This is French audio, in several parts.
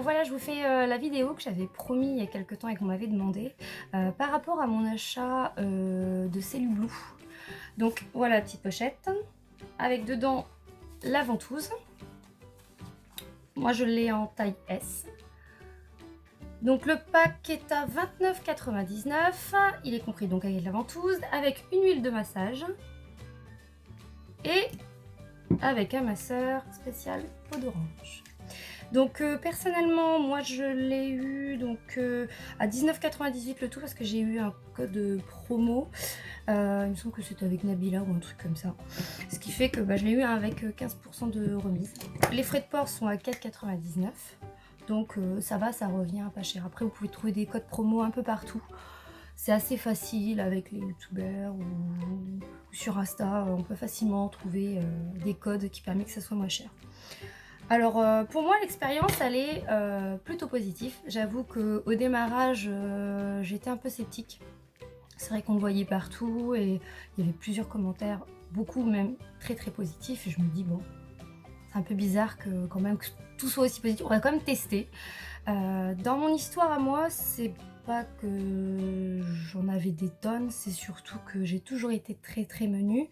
Alors voilà, je vous fais la vidéo que j'avais promis il y a quelque temps et qu'on m'avait demandé par rapport à mon achat de Cellu Blue. Donc voilà la petite pochette avec dedans la ventouse. Moi je l'ai en taille S. Donc le pack est à 29,99 €. Il est compris donc avec la ventouse, avec une huile de massage et avec un masseur spécial peau d'orange. Donc personnellement, moi je l'ai eu donc à 19,98 € le tout parce que j'ai eu un code promo. Il me semble que c'était avec Nabila ou un truc comme ça. Ce qui fait que je l'ai eu avec 15% de remise. Les frais de port sont à 4,99 €. Donc ça va, ça revient pas cher. Après, vous pouvez trouver des codes promo un peu partout. C'est assez facile avec les youtubeurs ou sur Insta. On peut facilement trouver des codes qui permettent que ça soit moins cher. Alors pour moi l'expérience elle est plutôt positive. J'avoue qu'au démarrage j'étais un peu sceptique. C'est vrai qu'on le voyait partout et il y avait plusieurs commentaires, beaucoup même très très positifs et je me dis bon, c'est un peu bizarre que quand même que tout soit aussi positif. On va quand même tester. Dans mon histoire à moi, c'est pas que j'en avais des tonnes, c'est surtout que j'ai toujours été très très menue.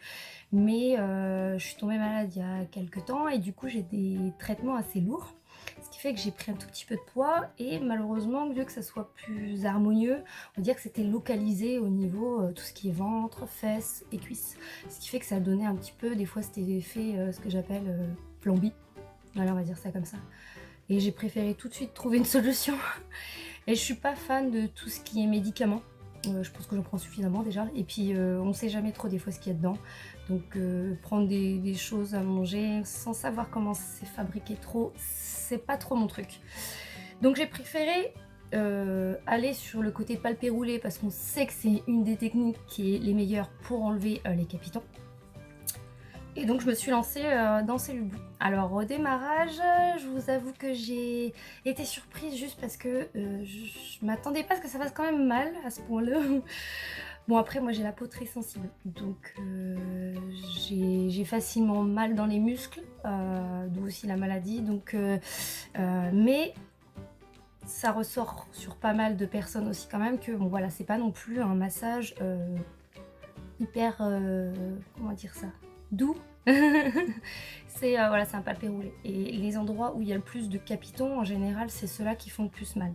Mais je suis tombée malade il y a quelques temps et du coup j'ai des traitements assez lourds. Ce qui fait que j'ai pris un tout petit peu de poids et malheureusement, au lieu que ça soit plus harmonieux, on va dire que c'était localisé au niveau tout ce qui est ventre, fesses et cuisses. Ce qui fait que ça donnait un petit peu, des fois c'était fait ce que j'appelle plombi. Voilà, on va dire ça comme ça. Et j'ai préféré tout de suite trouver une solution. Et je suis pas fan de tout ce qui est médicaments. Je pense que j'en prends suffisamment déjà. Et puis on sait jamais trop des fois ce qu'il y a dedans. Donc prendre des choses à manger sans savoir comment c'est fabriqué trop, c'est pas trop mon truc. Donc j'ai préféré aller sur le côté palpé roulé parce qu'on sait que c'est une des techniques qui est les meilleures pour enlever les capitons. Et donc je me suis lancée dans Cellu Blue. Alors au démarrage, je vous avoue que j'ai été surprise juste parce que je m'attendais pas à ce que ça fasse quand même mal à ce point-là. Bon après moi j'ai la peau très sensible, donc j'ai facilement mal dans les muscles, d'où aussi la maladie. Donc, mais ça ressort sur pas mal de personnes aussi quand même que bon voilà, c'est pas non plus un massage hyper, comment dire ça? Doux. C'est voilà, c'est un palpé roulé et les endroits où il y a le plus de capitons, en général, c'est ceux-là qui font le plus mal.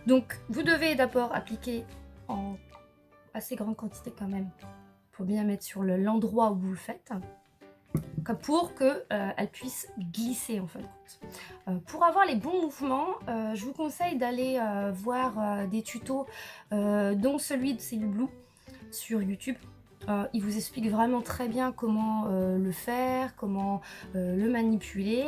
Donc vous devez d'abord appliquer en assez grande quantité quand même. Faut bien mettre sur l'endroit où vous le faites, comme pour que elle puisse glisser en fin de compte. Pour avoir les bons mouvements, je vous conseille d'aller voir des tutos, dont celui de Cellu Blue sur YouTube. Il vous explique vraiment très bien comment le faire, comment le manipuler.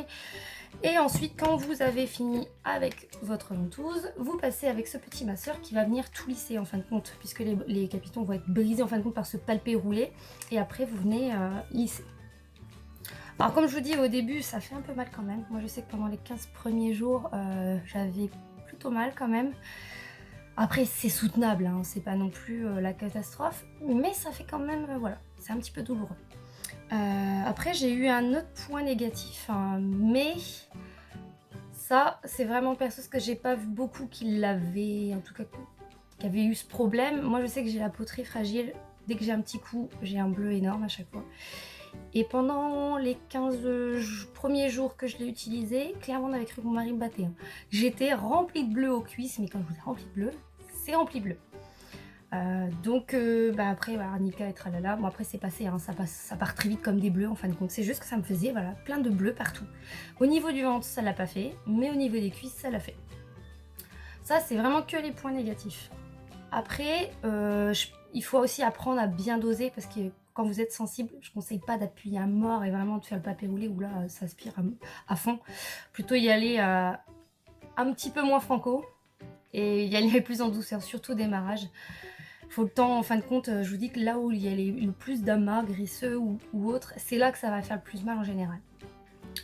Et ensuite, quand vous avez fini avec votre ventouse, vous passez avec ce petit masseur qui va venir tout lisser en fin de compte, puisque les capitons vont être brisés en fin de compte par ce palpé roulé. Et après, vous venez lisser. Alors comme je vous dis au début, ça fait un peu mal quand même. Moi je sais que pendant les 15 premiers jours, j'avais plutôt mal quand même. Après c'est soutenable, hein, c'est pas non plus la catastrophe, mais ça fait quand même, voilà, c'est un petit peu douloureux. Après j'ai eu un autre point négatif, hein, mais ça c'est vraiment perso parce que j'ai pas vu beaucoup qui l'avaient, en tout cas qui avaient eu ce problème. Moi je sais que j'ai la peau très fragile, dès que j'ai un petit coup, j'ai un bleu énorme à chaque fois. Et pendant les 15 premiers jours que je l'ai utilisé, clairement on avait cru que mon mari me battait, hein. J'étais remplie de bleu aux cuisses, mais quand je vous dis remplie de bleu, c'est rempli bleu. Donc après voilà, Nika et tralala, bon après c'est passé, hein, ça part très vite comme des bleus en fin de compte. C'est juste que ça me faisait voilà, plein de bleus partout. Au niveau du ventre ça l'a pas fait, mais au niveau des cuisses ça l'a fait. Ça c'est vraiment que les points négatifs. Après il faut aussi apprendre à bien doser parce que quand vous êtes sensible, je ne conseille pas d'appuyer à mort et vraiment de faire le papé roulé où là ça aspire à fond. Plutôt y aller un petit peu moins franco et y aller plus en douceur, surtout au démarrage. Faut le temps, en fin de compte, je vous dis que là où il y a le plus d'amas graisseux ou autre, c'est là que ça va faire le plus mal en général.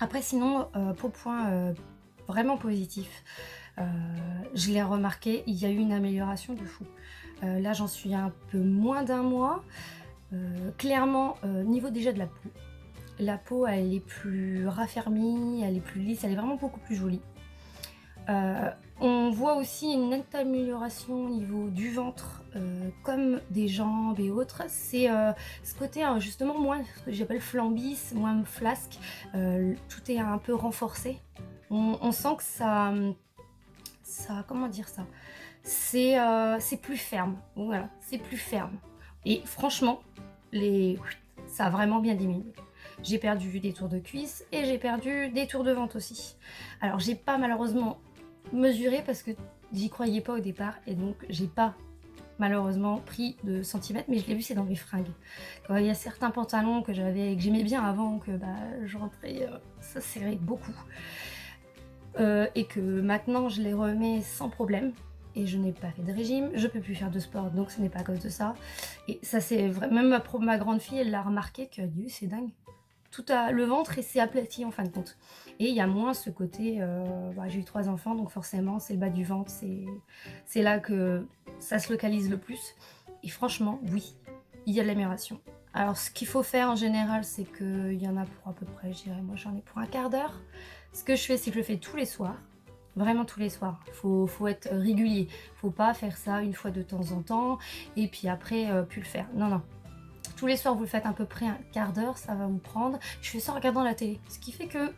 Après sinon, pour le point vraiment positif, je l'ai remarqué, il y a eu une amélioration de fou. Là j'en suis à un peu moins d'un mois. Clairement, niveau déjà de la peau elle est plus raffermie, elle est plus lisse, elle est vraiment beaucoup plus jolie. On voit aussi une nette amélioration au niveau du ventre, comme des jambes et autres. C'est, ce côté, justement moins ce que j'appelle flambis, moins flasque, tout est un peu renforcé. On sent que ça comment dire ça? C'est plus ferme, voilà, c'est plus ferme et franchement, les ça a vraiment bien diminué. J'ai perdu des tours de cuisse et j'ai perdu des tours de ventre aussi. Alors j'ai pas malheureusement mesuré parce que j'y croyais pas au départ et donc j'ai pas malheureusement pris de centimètres, mais je l'ai vu, c'est dans mes fringues. Quand il y a certains pantalons que j'avais, que j'aimais bien avant, que bah, je rentrais, ça serrait beaucoup. Et que maintenant je les remets sans problème. Et je n'ai pas fait de régime, je peux plus faire de sport, donc ce n'est pas à cause de ça. Et ça c'est vrai, même ma grande fille, elle l'a remarqué, qu'elle a dit: «C'est dingue, tout a le ventre et c'est aplati en fin de compte». Et il y a moins ce côté, bah, j'ai eu 3 enfants, donc forcément c'est le bas du ventre, c'est là que ça se localise le plus. Et franchement, oui, il y a de l'amélioration. Alors ce qu'il faut faire en général, c'est qu'il y en a pour à peu près, je dirais, moi j'en ai pour un quart d'heure. Ce que je fais, c'est que je le fais tous les soirs. Vraiment tous les soirs. Faut être régulier. Faut pas faire ça une fois de temps en temps et puis après plus le faire. Non, non. Tous les soirs, vous le faites à peu près un quart d'heure, ça va vous prendre. Je fais ça en regardant la télé. Ce qui fait que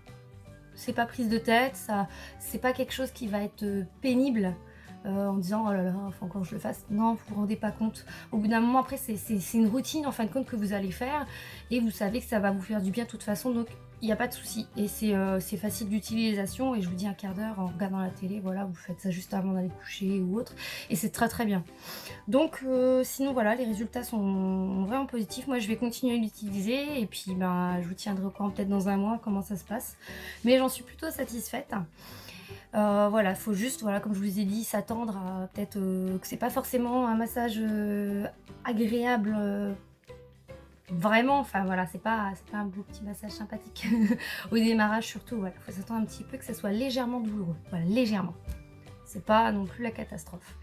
c'est pas prise de tête, ça, c'est pas quelque chose qui va être pénible. En disant oh là là, faut encore que je le fasse. Non, vous vous rendez pas compte. Au bout d'un moment, après, c'est une routine en fin de compte que vous allez faire et vous savez que ça va vous faire du bien de toute façon, donc il n'y a pas de souci. Et c'est facile d'utilisation et je vous dis un quart d'heure en regardant la télé, voilà, vous faites ça juste avant d'aller coucher ou autre et c'est très très bien. Donc sinon voilà, les résultats sont vraiment positifs. Moi je vais continuer à l'utiliser et puis ben, je vous tiendrai au courant peut-être dans un mois comment ça se passe. Mais j'en suis plutôt satisfaite. Voilà, faut juste, voilà, comme je vous ai dit, s'attendre à peut-être que c'est pas forcément un massage agréable, vraiment, enfin voilà, c'est pas un beau petit massage sympathique au démarrage surtout, voilà, faut s'attendre un petit peu que ça soit légèrement douloureux, voilà, légèrement. C'est pas non plus la catastrophe.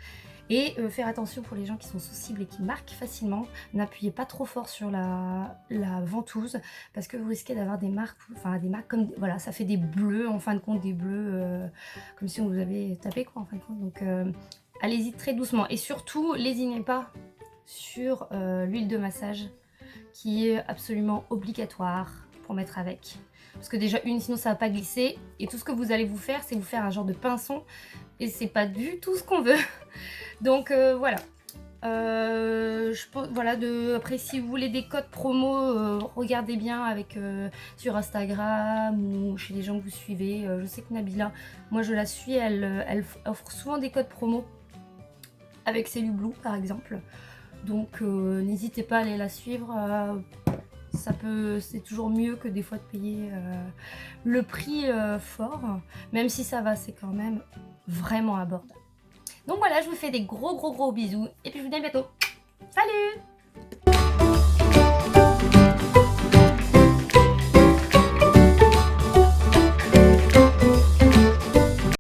Et faire attention pour les gens qui sont sensibles et qui marquent facilement, n'appuyez pas trop fort sur la ventouse parce que vous risquez d'avoir des marques, enfin des marques comme, voilà, ça fait des bleus, en fin de compte, des bleus comme si on vous avait tapé quoi en fin de compte. Donc allez-y très doucement et surtout, lésinez pas sur l'huile de massage qui est absolument obligatoire pour mettre avec. Parce que déjà sinon ça va pas glisser et tout ce que vous allez vous faire, c'est vous faire un genre de pinçon et c'est pas du tout ce qu'on veut. Donc voilà. Je pense, voilà, après si vous voulez des codes promo, regardez bien avec sur Instagram ou chez les gens que vous suivez. Je sais que Nabila, moi je la suis, elle offre souvent des codes promo avec Cellublue par exemple. Donc n'hésitez pas à aller la suivre. C'est toujours mieux que des fois de payer le prix fort, même si ça va, c'est quand même vraiment abordable. Donc voilà, je vous fais des gros bisous et puis je vous dis à bientôt. Salut!